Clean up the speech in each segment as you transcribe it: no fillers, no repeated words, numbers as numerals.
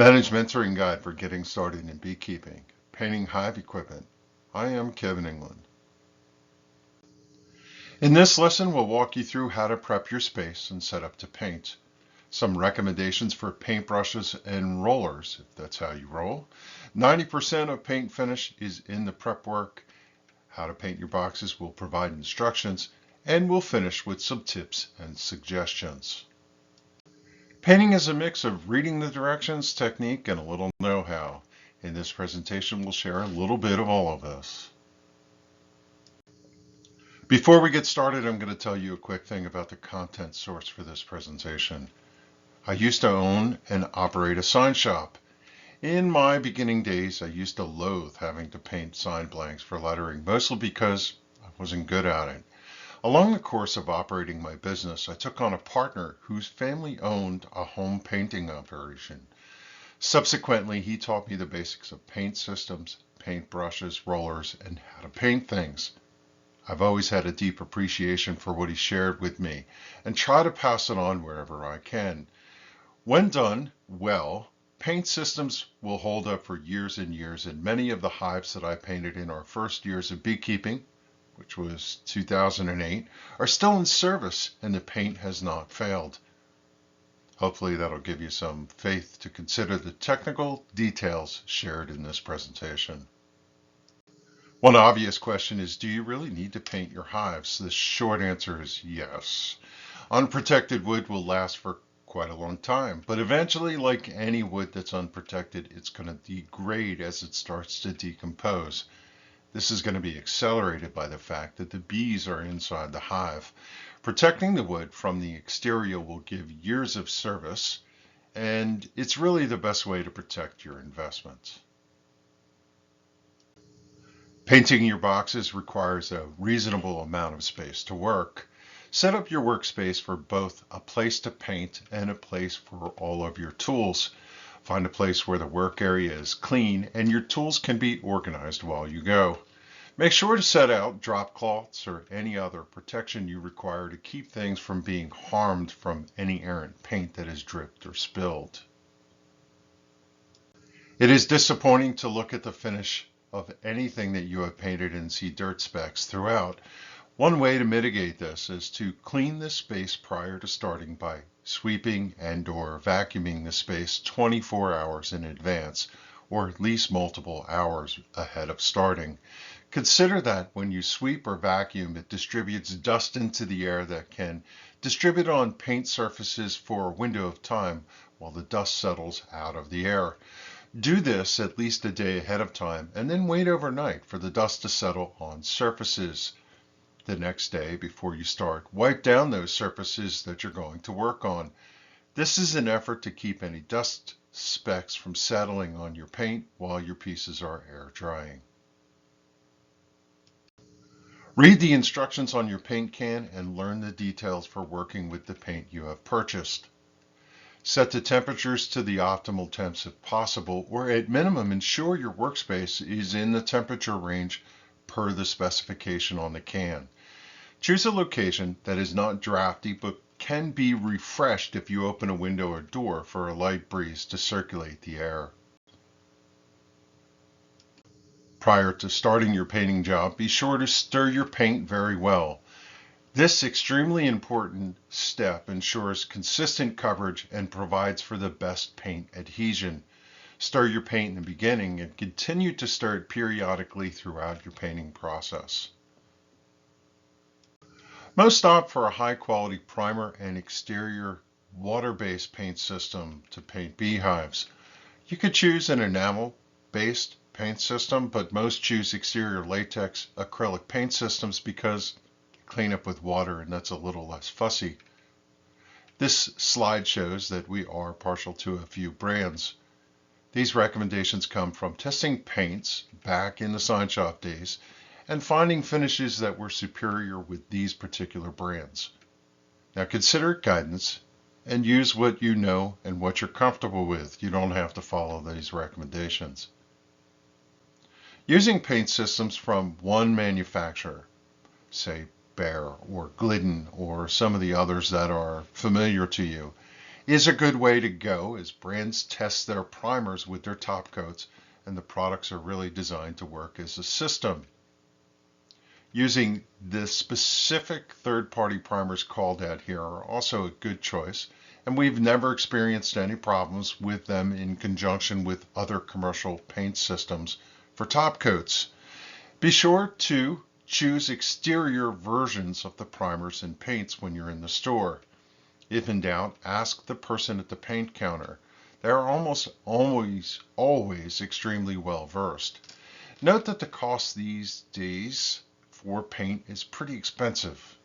Managed Mentoring Guide for Getting Started in Beekeeping, Painting Hive Equipment. I am Kevin England. In this lesson, we'll walk you through how to prep your space and set up to paint. Some recommendations for paintbrushes and rollers, if that's how you roll. 90% of paint finish is in the prep work. How to paint your boxes will provide instructions, and we'll finish with some tips and suggestions. Painting is a mix of reading the directions, technique, and a little know-how. In this presentation, we'll share a little bit of all of this. Before we get started, I'm going to tell you a quick thing about the content source for this presentation. I used to own and operate a sign shop. In my beginning days, I used to loathe having to paint sign blanks for lettering, mostly because I wasn't good at it. Along the course of operating my business, I took on a partner whose family owned a home painting operation. Subsequently, he taught me the basics of paint systems, paint brushes, rollers, and how to paint things. I've always had a deep appreciation for what he shared with me and try to pass it on wherever I can. When done well, paint systems will hold up for years and years, and many of the hives that I painted in our first years of beekeeping, which was 2008, are still in service and the paint has not failed. Hopefully that'll give you some faith to consider the technical details shared in this presentation. One obvious question is, do you really need to paint your hives? The short answer is yes. Unprotected wood will last for quite a long time, but eventually, like any wood that's unprotected, it's going to degrade as it starts to decompose. This is going to be accelerated by the fact that the bees are inside the hive. Protecting the wood from the exterior will give years of service, and it's really the best way to protect your investment. Painting your boxes requires a reasonable amount of space to work. Set up your workspace for both a place to paint and a place for all of your tools. Find a place where the work area is clean and your tools can be organized while you go. Make sure to set out drop cloths or any other protection you require to keep things from being harmed from any errant paint that is dripped or spilled. It is disappointing to look at the finish of anything that you have painted and see dirt specks throughout. One way to mitigate this is to clean the space prior to starting by sweeping and/or vacuuming the space 24 hours in advance, or at least multiple hours ahead of starting. Consider that when you sweep or vacuum, it distributes dust into the air that can distribute on paint surfaces for a window of time while the dust settles out of the air. Do this at least a day ahead of time and then wait overnight for the dust to settle on surfaces. The next day, before you start, wipe down those surfaces that you're going to work on. This is an effort to keep any dust specks from settling on your paint while your pieces are air drying. Read the instructions on your paint can and learn the details for working with the paint you have purchased. Set the temperatures to the optimal temps if possible, or at minimum ensure your workspace is in the temperature range per the specification on the can. Choose a location that is not drafty but can be refreshed if you open a window or door for a light breeze to circulate the air. Prior to starting your painting job, be sure to stir your paint very well. This extremely important step ensures consistent coverage and provides for the best paint adhesion. Stir your paint in the beginning and continue to stir it periodically throughout your painting process. Most opt for a high-quality primer and exterior water-based paint system to paint beehives. You could choose an enamel-based paint system, but most choose exterior latex acrylic paint systems because you clean up with water and that's a little less fussy. This slide shows that we are partial to a few brands. These recommendations come from testing paints back in the sign shop days and finding finishes that were superior with these particular brands. Now consider guidance and use what you know and what you're comfortable with. You don't have to follow these recommendations. Using paint systems from one manufacturer, say Behr or Glidden or some of the others that are familiar to you, is a good way to go as brands test their primers with their top coats, and the products are really designed to work as a system. Using the specific third-party primers called out here are also a good choice, and we've never experienced any problems with them in conjunction with other commercial paint systems for top coats. Be sure to choose exterior versions of the primers and paints when you're in the store. If in doubt, ask the person at the paint counter. They are almost always extremely well versed. Note that the cost these days for paint is pretty expensive.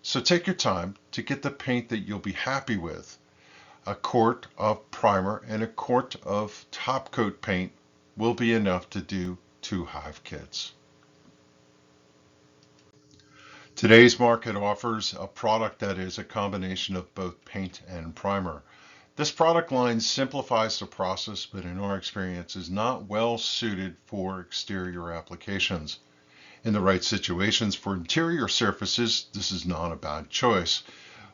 So take your time to get the paint that you'll be happy with. A quart of primer and a quart of top coat paint will be enough to do 2 Hive kits. Today's market offers a product that is a combination of both paint and primer. This product line simplifies the process, but in our experience is not well suited for exterior applications. In the right situations for interior surfaces, this is not a bad choice.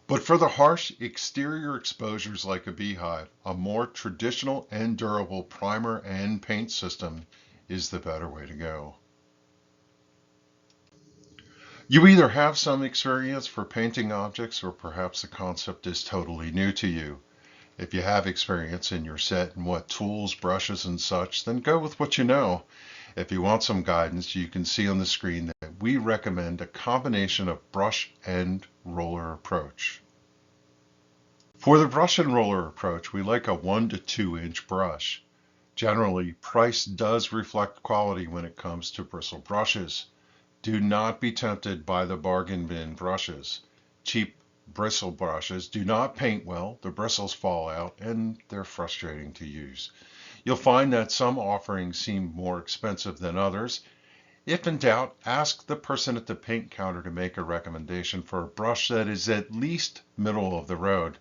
But for the harsh exterior exposures like a beehive, a more traditional and durable primer and paint system is the better way to go. You either have some experience for painting objects, or perhaps the concept is totally new to you. If you have experience in your set and what tools, brushes, and such, then go with what you know. If you want some guidance, you can see on the screen that we recommend a combination of brush and roller approach. For the brush and roller approach, we like a 1 to 2 inch brush. Generally, price does reflect quality when it comes to bristle brushes. Do not be tempted by the bargain bin brushes. Cheap bristle brushes do not paint well, the bristles fall out, and they're frustrating to use. You'll find that some offerings seem more expensive than others. If in doubt, ask the person at the paint counter to make a recommendation for a brush that is at least middle of the road.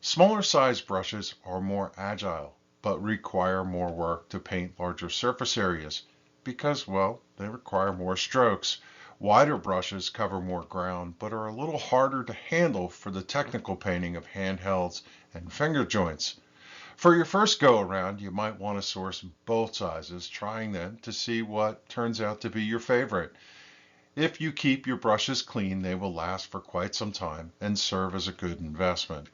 Smaller size brushes are more agile, but require more work to paint larger surface areas because, well, they require more strokes. Wider brushes cover more ground, but are a little harder to handle for the technical painting of handhelds and finger joints. For your first go around, you might want to source both sizes, trying them to see what turns out to be your favorite. If you keep your brushes clean, they will last for quite some time and serve as a good investment.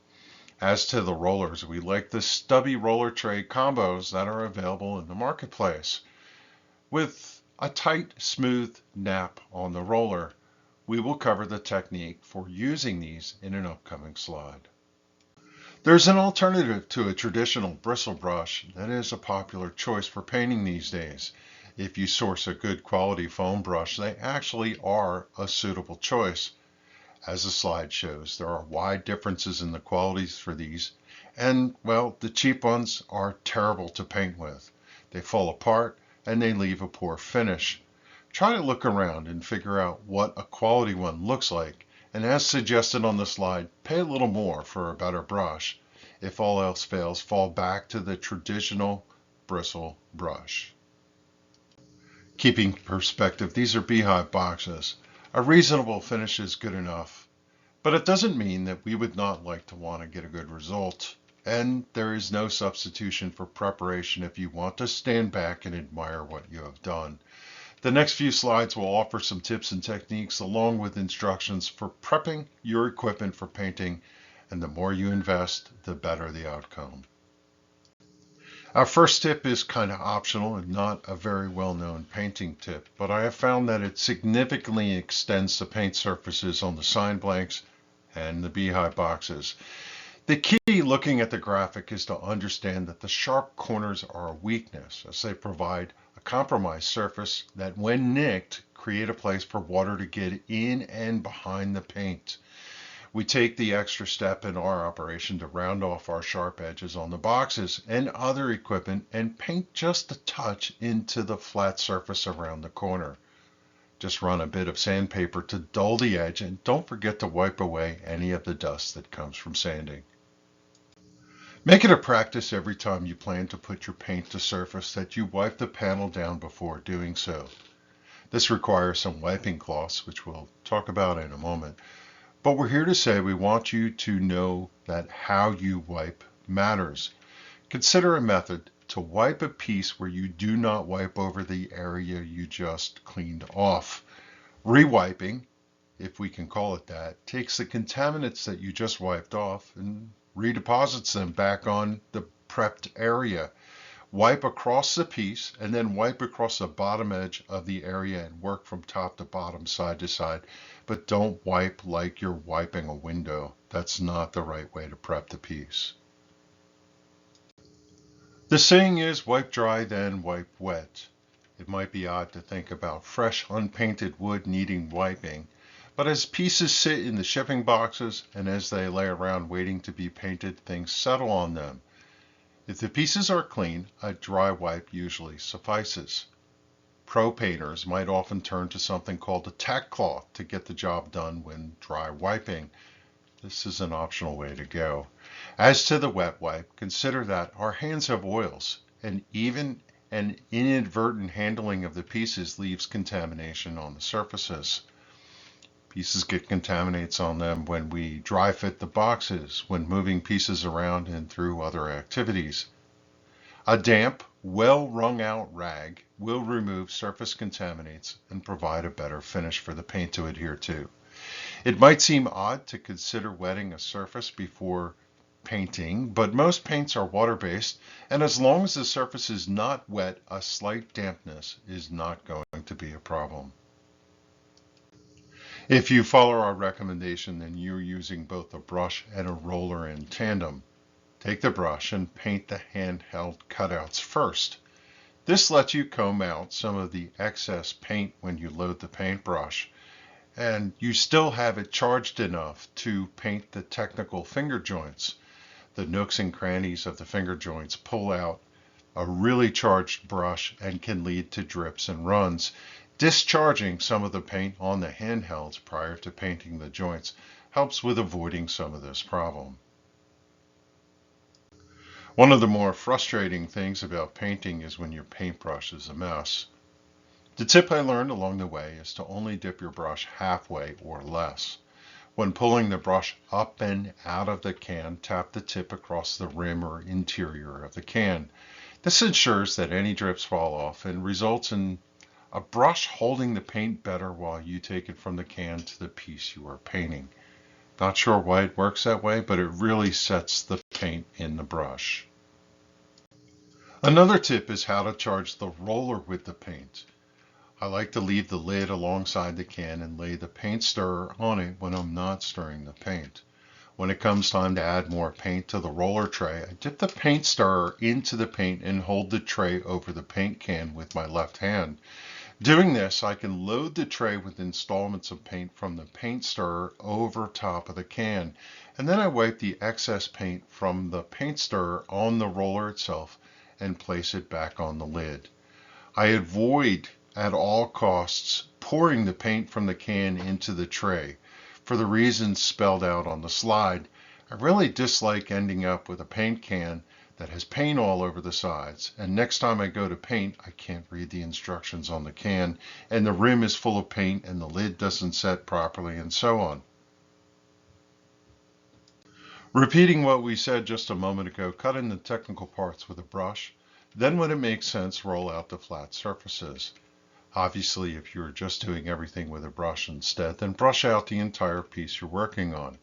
As to the rollers, we like the stubby roller tray combos that are available in the marketplace. With a tight, smooth nap on the roller, we will cover the technique for using these in an upcoming slide. There's an alternative to a traditional bristle brush that is a popular choice for painting these days. If you source a good quality foam brush, they actually are a suitable choice. As the slide shows, there are wide differences in the qualities for these, and, well, the cheap ones are terrible to paint with. They fall apart and they leave a poor finish. Try to look around and figure out what a quality one looks like, and as suggested on the slide, pay a little more for a better brush. If all else fails, fall back to the traditional bristle brush. Keeping perspective, these are beehive boxes. A reasonable finish is good enough, but it doesn't mean that we would not like to want to get a good result. And there is no substitution for preparation if you want to stand back and admire what you have done. The next few slides will offer some tips and techniques along with instructions for prepping your equipment for painting, and the more you invest, the better the outcome. Our first tip is kind of optional and not a very well-known painting tip, but I have found that it significantly extends the paint surfaces on the sign blanks and the beehive boxes. The key looking at the graphic is to understand that the sharp corners are a weakness, as they provide a compromised surface that when nicked create a place for water to get in and behind the paint. We take the extra step in our operation to round off our sharp edges on the boxes and other equipment and paint just a touch into the flat surface around the corner. Just run a bit of sandpaper to dull the edge, and don't forget to wipe away any of the dust that comes from sanding. Make it a practice every time you plan to put your paint to surface that you wipe the panel down before doing so. This requires some wiping cloths, which we'll talk about in a moment. But we're here to say we want you to know that how you wipe matters. Consider a method to wipe a piece where you do not wipe over the area you just cleaned off. Rewiping, if we can call it that, takes the contaminants that you just wiped off and redeposits them back on the prepped area. Wipe across the piece and then wipe across the bottom edge of the area and work from top to bottom, side to side. But don't wipe like you're wiping a window. That's not the right way to prep the piece. The saying is wipe dry, then wipe wet. It might be odd to think about fresh, unpainted wood needing wiping, but as pieces sit in the shipping boxes and as they lay around waiting to be painted, things settle on them. If the pieces are clean, a dry wipe usually suffices. Pro painters might often turn to something called a tack cloth to get the job done when dry wiping. This is an optional way to go. As to the wet wipe, consider that our hands have oils, and even an inadvertent handling of the pieces leaves contamination on the surfaces. Pieces get contaminates on them when we dry fit the boxes, when moving pieces around and through other activities. A damp, well wrung out rag will remove surface contaminants and provide a better finish for the paint to adhere to. It might seem odd to consider wetting a surface before painting, but most paints are water-based, and as long as the surface is not wet, a slight dampness is not going to be a problem. If you follow our recommendation, then you're using both a brush and a roller in tandem. Take the brush and paint the handheld cutouts first. This lets you comb out some of the excess paint when you load the paintbrush, and you still have it charged enough to paint the technical finger joints. The nooks and crannies of the finger joints pull out a really charged brush and can lead to drips and runs. Discharging some of the paint on the handhelds prior to painting the joints helps with avoiding some of this problem. One of the more frustrating things about painting is when your paintbrush is a mess. The tip I learned along the way is to only dip your brush halfway or less. When pulling the brush up and out of the can, tap the tip across the rim or interior of the can. This ensures that any drips fall off and results in a brush holding the paint better while you take it from the can to the piece you are painting. Not sure why it works that way, but it really sets the paint in the brush. Another tip is how to charge the roller with the paint. I like to leave the lid alongside the can and lay the paint stirrer on it when I'm not stirring the paint. When it comes time to add more paint to the roller tray, I dip the paint stirrer into the paint and hold the tray over the paint can with my left hand. Doing this, I can load the tray with installments of paint from the paint stirrer over top of the can, and then I wipe the excess paint from the paint stirrer on the roller itself and place it back on the lid. I avoid at all costs pouring the paint from the can into the tray. For the reasons spelled out on the slide, I really dislike ending up with a paint can that has paint all over the sides, and next time I go to paint, I can't read the instructions on the can, and the rim is full of paint and the lid doesn't set properly, and so on. Repeating what we said just a moment ago, cut in the technical parts with a brush, then when it makes sense, roll out the flat surfaces. Obviously, if you're just doing everything with a brush instead, then brush out the entire piece you're working on.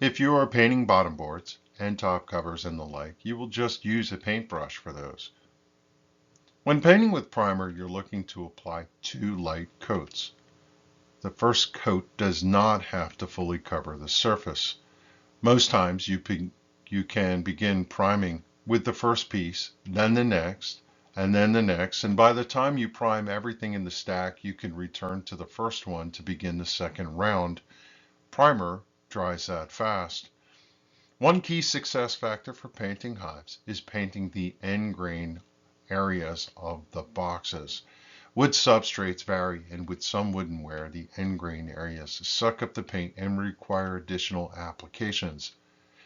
If you are painting bottom boards and top covers and the like, you will just use a paintbrush for those. When painting with primer, you're looking to apply 2 light coats. The first coat does not have to fully cover the surface. Most times you can begin priming with the first piece, then the next, and then the next, and by the time you prime everything in the stack, you can return to the first one to begin the second round. Primer dries that fast. One key success factor for painting hives is painting the end grain areas of the boxes. Wood substrates vary, and with some woodenware, the end grain areas suck up the paint and require additional applications.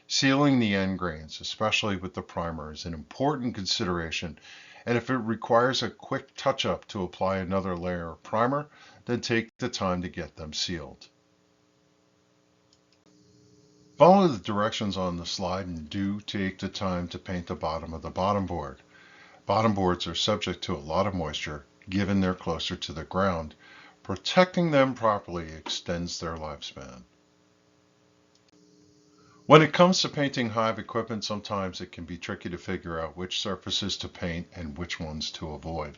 Sealing the end grains, especially with the primer, is an important consideration, and if it requires a quick touch-up to apply another layer of primer, then take the time to get them sealed. Follow the directions on the slide and do take the time to paint the bottom of the bottom board. Bottom boards are subject to a lot of moisture, given they're closer to the ground. Protecting them properly extends their lifespan. When it comes to painting Hive equipment, sometimes it can be tricky to figure out which surfaces to paint and which ones to avoid.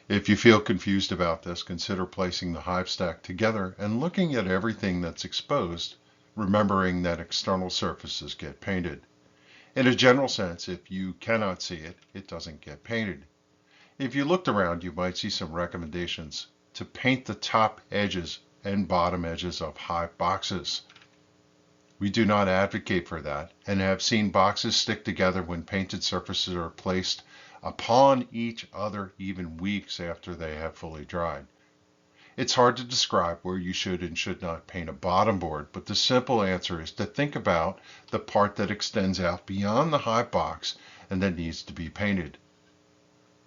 If you feel confused about this, consider placing the Hive stack together and looking at everything that's exposed, remembering that external surfaces get painted. In a general sense, if you cannot see it, it doesn't get painted. If you looked around, you might see some recommendations to paint the top edges and bottom edges of Hive boxes. We do not advocate for that and have seen boxes stick together when painted surfaces are placed upon each other even weeks after they have fully dried. It's hard to describe where you should and should not paint a bottom board, but the simple answer is to think about the part that extends out beyond the Hive box and that needs to be painted.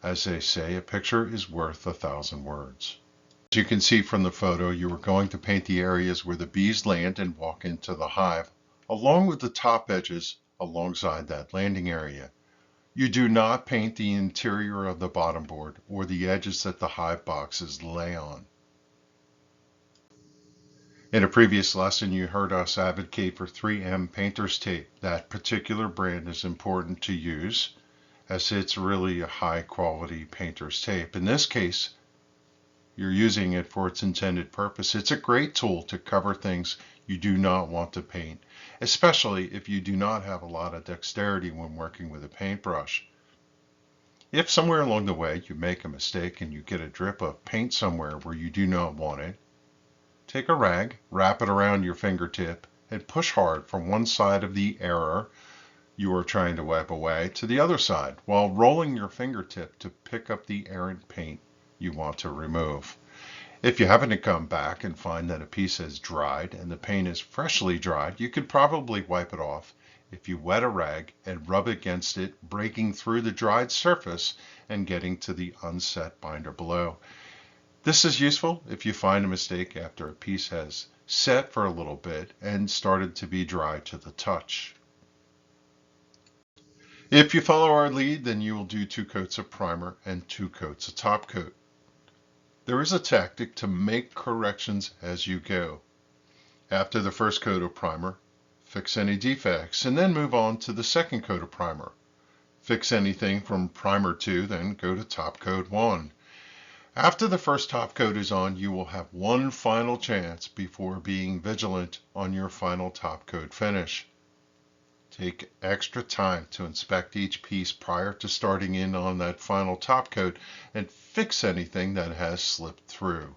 As they say, a picture is worth 1,000 words. As you can see from the photo, you are going to paint the areas where the bees land and walk into the hive, along with the top edges alongside that landing area. You do not paint the interior of the bottom board or the edges that the Hive boxes lay on. In a previous lesson, you heard us advocate for 3M painter's tape. That particular brand is important to use as it's really a high quality painter's tape. In this case, you're using it for its intended purpose. It's a great tool to cover things you do not want to paint, especially if you do not have a lot of dexterity when working with a paintbrush. If somewhere along the way you make a mistake and you get a drip of paint somewhere where you do not want it, take a rag, wrap it around your fingertip, and push hard from one side of the error you are trying to wipe away to the other side, while rolling your fingertip to pick up the errant paint you want to remove. If you happen to come back and find that a piece has dried and the paint is freshly dried, you could probably wipe it off if you wet a rag and rub against it, breaking through the dried surface and getting to the unset binder below. This is useful if you find a mistake after a piece has set for a little bit and started to be dry to the touch. If you follow our lead, then you will do 2 coats of primer and 2 coats of top coat. There is a tactic to make corrections as you go. After the first coat of primer, fix any defects and then move on to the second coat of primer. Fix anything from primer 2, then go to top coat 1. After the first top coat is on, you will have one final chance before being vigilant on your final top coat finish. Take extra time to inspect each piece prior to starting in on that final top coat and fix anything that has slipped through.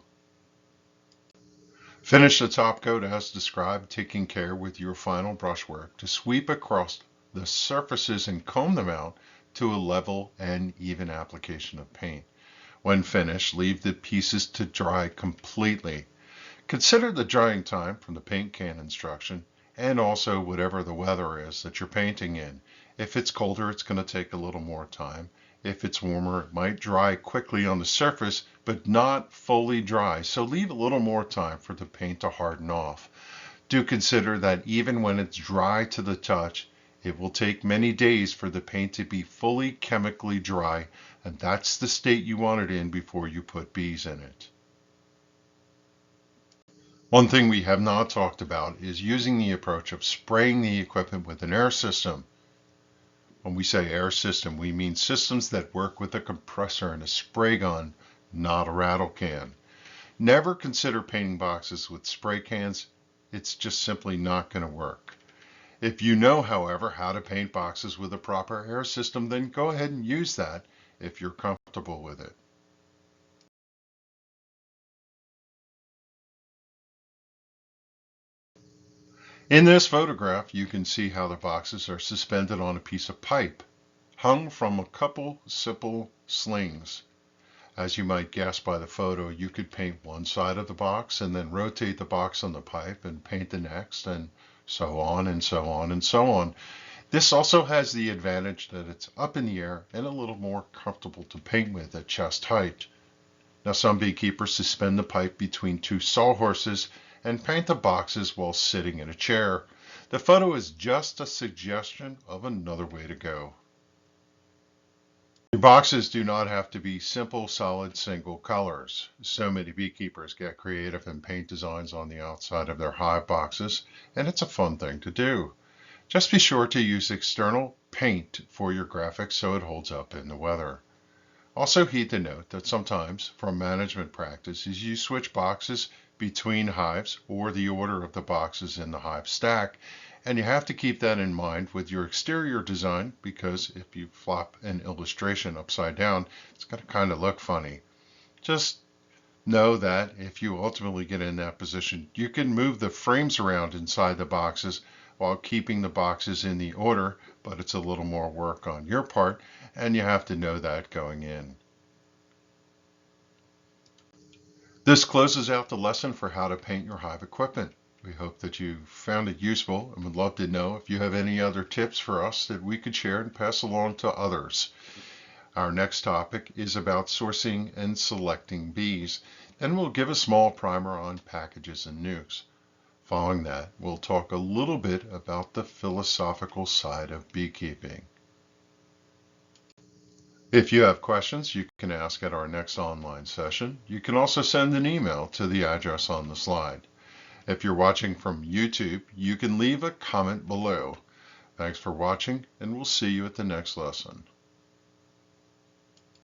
Finish the top coat as described, taking care with your final brushwork to sweep across the surfaces and comb them out to a level and even application of paint. When finished, leave the pieces to dry completely. Consider the drying time from the paint can instruction and also whatever the weather is that you're painting in. If it's colder, it's going to take a little more time. If it's warmer, it might dry quickly on the surface, but not fully dry, so leave a little more time for the paint to harden off. Do consider that even when it's dry to the touch, it will take many days for the paint to be fully chemically dry, and that's the state you want it in before you put bees in it. One thing we have not talked about is using the approach of spraying the equipment with an air system. When we say air system, we mean systems that work with a compressor and a spray gun, not a rattle can. Never consider painting boxes with spray cans. It's just simply not going to work. If you know, however, how to paint boxes with a proper air system, then go ahead and use that if you're comfortable with it. In this photograph, you can see how the boxes are suspended on a piece of pipe, hung from a couple simple slings. As you might guess by the photo, you could paint one side of the box and then rotate the box on the pipe and paint the next, and so on and so on and so on. This also has the advantage that it's up in the air and a little more comfortable to paint with at chest height. Now, some beekeepers suspend the pipe between 2 sawhorses and paint the boxes while sitting in a chair. The photo is just a suggestion of another way to go. Your boxes do not have to be simple, solid, single colors. So many beekeepers get creative and paint designs on the outside of their hive boxes, and it's a fun thing to do. Just be sure to use external paint for your graphics so it holds up in the weather. Also heed the note that sometimes, from management practices, you switch boxes between hives or the order of the boxes in the hive stack, and you have to keep that in mind with your exterior design because if you flop an illustration upside down, it's going to kind of look funny. Just know that if you ultimately get in that position, you can move the frames around inside the boxes while keeping the boxes in the order, but it's a little more work on your part, and you have to know that going in. This closes out the lesson for how to paint your hive equipment. We hope that you found it useful and would love to know if you have any other tips for us that we could share and pass along to others. Our next topic is about sourcing and selecting bees, and we'll give a small primer on packages and nukes. Following that, we'll talk a little bit about the philosophical side of beekeeping. If you have questions, you can ask at our next online session. You can also send an email to the address on the slide. If you're watching from YouTube, you can leave a comment below. Thanks for watching, and we'll see you at the next lesson.